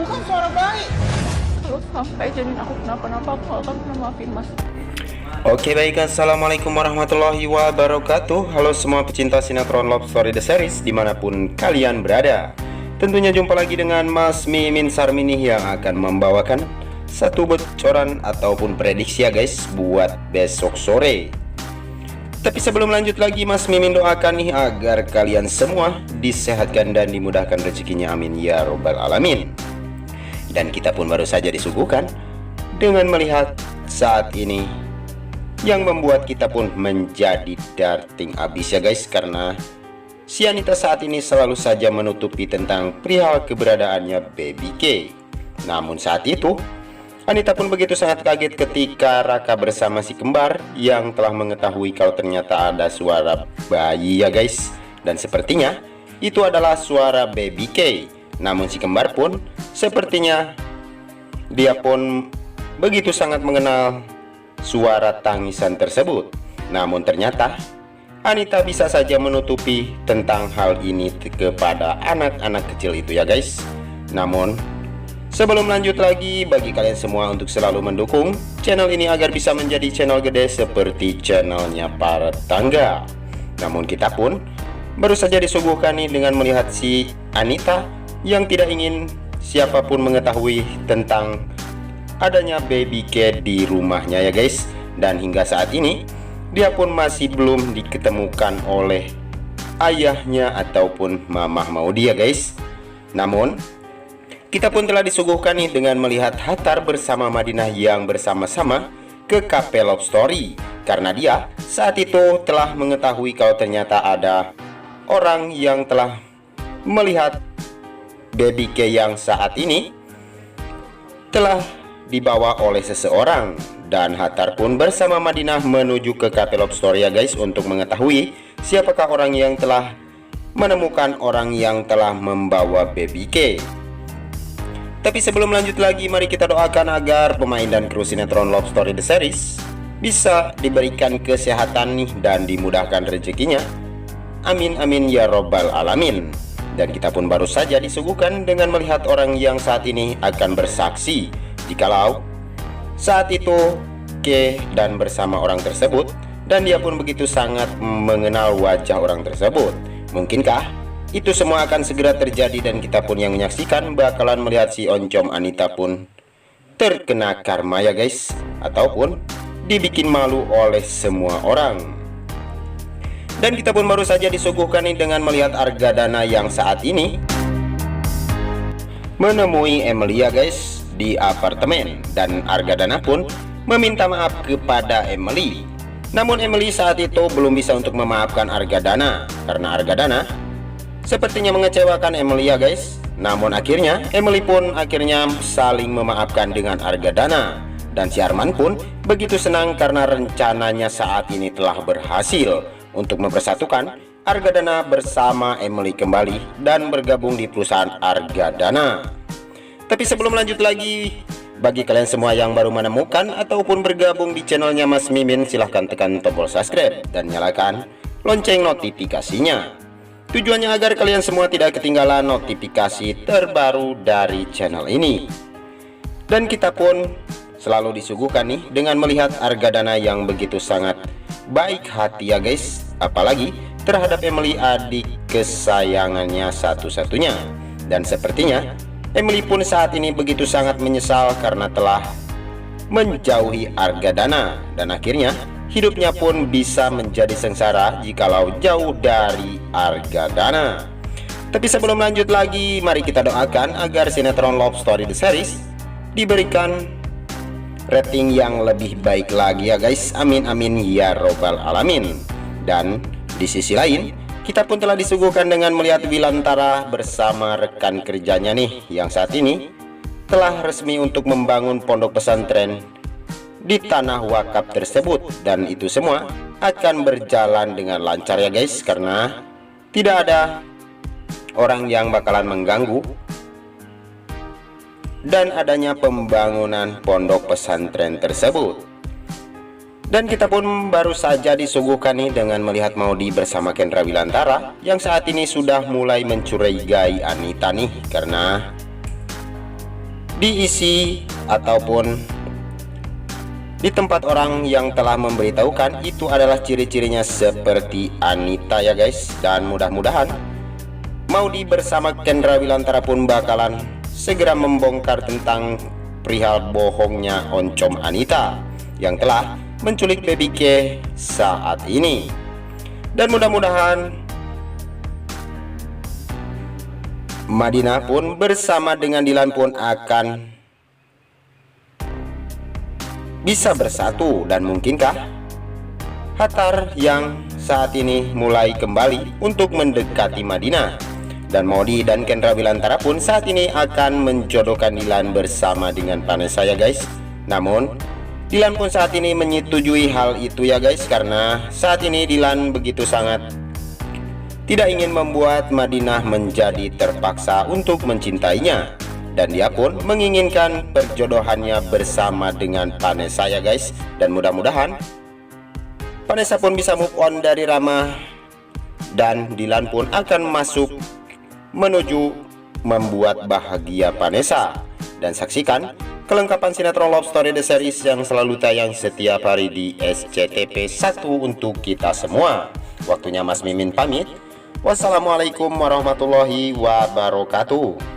Aku kan suara baik. Kalau sampai jadi aku kenapa-napa, aku gak akan pernah maafin Mas. Oke baik, assalamualaikum warahmatullahi wabarakatuh. Halo semua pecinta sinetron Love Story The Series dimanapun kalian berada. Tentunya jumpa lagi dengan Mas Mimin Sarmini yang akan membawakan satu bocoran ataupun prediksi ya guys buat besok sore. Tapi sebelum lanjut lagi, Mas Mimin doakan nih agar kalian semua disehatkan dan dimudahkan rezekinya, amin ya robbal alamin. Dan kita pun baru saja disuguhkan dengan melihat saat ini yang membuat kita pun menjadi darting abis ya guys, karena si Anita saat ini selalu saja menutupi tentang perihal keberadaannya Baby K. Namun saat itu Anita pun begitu sangat kaget ketika Raka bersama si kembar yang telah mengetahui kalau ternyata ada suara bayi ya guys. Dan sepertinya itu adalah suara Baby K. Namun si kembar pun sepertinya dia pun begitu sangat mengenal suara tangisan tersebut. Namun ternyata Anita bisa saja menutupi tentang hal ini kepada anak-anak kecil itu ya guys. Namun sebelum lanjut lagi, bagi kalian semua untuk selalu mendukung channel ini agar bisa menjadi channel gede seperti channelnya para tangga. Namun kita pun baru saja disuguhkan nih dengan melihat si Anita yang tidak ingin siapapun mengetahui tentang adanya Baby K di rumahnya ya guys. Dan hingga saat ini dia pun masih belum diketemukan oleh ayahnya ataupun mamah Maudi ya guys. Namun kita pun telah disuguhkan nih dengan melihat Hattar bersama Madinah yang bersama-sama ke Cafe Love Story, karena dia saat itu telah mengetahui kalau ternyata ada orang yang telah melihat Baby K yang saat ini telah dibawa oleh seseorang. Dan Hattar pun bersama Madinah menuju ke Cafe Love Story ya guys untuk mengetahui siapakah orang yang telah menemukan orang yang telah membawa Baby K. Tapi sebelum lanjut lagi, mari kita doakan agar pemain dan kru sinetron Love Story The Series bisa diberikan kesehatan nih dan dimudahkan rezekinya, amin amin ya robbal alamin. Dan kita pun baru saja disuguhkan dengan melihat orang yang saat ini akan bersaksi jikalau saat itu K dan bersama orang tersebut, dan dia pun begitu sangat mengenal wajah orang tersebut. Mungkinkah itu semua akan segera terjadi dan kita pun yang menyaksikan bakalan melihat si oncom Anita pun terkena karma ya guys, ataupun dibikin malu oleh semua orang. Dan kita pun baru saja disuguhkan nih dengan melihat Argadana yang saat ini menemui Emily ya guys di apartemen, dan Argadana pun meminta maaf kepada Emily. Namun Emily saat itu belum bisa untuk memaafkan Argadana karena Argadana sepertinya mengecewakan Emily ya guys. Namun akhirnya Emily pun akhirnya saling memaafkan dengan Argadana, dan si Arman pun begitu senang karena rencananya saat ini telah berhasil untuk mempersatukan Argadana bersama Emily kembali dan bergabung di perusahaan Argadana. Tapi sebelum lanjut lagi, bagi kalian semua yang baru menemukan ataupun bergabung di channelnya Mas Mimin, silahkan tekan tombol subscribe dan nyalakan lonceng notifikasinya. Tujuannya agar kalian semua tidak ketinggalan notifikasi terbaru dari channel ini. Dan kita pun selalu disuguhkan nih dengan melihat Argadana yang begitu sangat baik hati ya guys, apalagi terhadap Emily, adik kesayangannya satu-satunya. Dan sepertinya Emily pun saat ini begitu sangat menyesal karena telah menjauhi Argadana, dan akhirnya hidupnya pun bisa menjadi sengsara jikalau jauh dari Argadana. Tapi sebelum lanjut lagi, mari kita doakan agar sinetron Love Story The Series diberikan rating yang lebih baik lagi ya guys, amin amin ya robbal alamin. Dan di sisi lain kita pun telah disuguhkan dengan melihat Wilantara bersama rekan kerjanya nih yang saat ini telah resmi untuk membangun pondok pesantren di tanah wakaf tersebut. Dan itu semua akan berjalan dengan lancar ya guys, karena tidak ada orang yang bakalan mengganggu dan adanya pembangunan pondok pesantren tersebut. Dan kita pun baru saja disuguhkan nih dengan melihat Maudi bersama Kendra Wilantara yang saat ini sudah mulai mencurigai Anita nih, karena diisi ataupun di tempat orang yang telah memberitahukan, itu adalah ciri-cirinya seperti Anita ya guys. Dan mudah-mudahan Maudy bersama Kendra Wilantara pun bakalan segera membongkar tentang perihal bohongnya oncom Anita yang telah menculik Baby K saat ini. Dan mudah-mudahan Madinah pun bersama dengan Dilan pun akan bisa bersatu. Dan mungkinkah Hattar yang saat ini mulai kembali untuk mendekati Madinah, dan Maudy dan Kendra Wilantara pun saat ini akan menjodohkan Dilan bersama dengan Vanessa ya guys. Namun Dilan pun saat ini menyetujui hal itu ya guys, karena saat ini Dilan begitu sangat tidak ingin membuat Madinah menjadi terpaksa untuk mencintainya, dan dia pun menginginkan perjodohannya bersama dengan Vanessa ya guys. Dan mudah-mudahan Vanessa pun bisa move on dari Rama, dan Dilan pun akan masuk menuju membuat bahagia Vanessa. Dan saksikan kelengkapan sinetron Love Story The Series yang selalu tayang setiap hari di SCTV 1 untuk kita semua. Waktunya Mas Mimin pamit. Wassalamualaikum warahmatullahi wabarakatuh.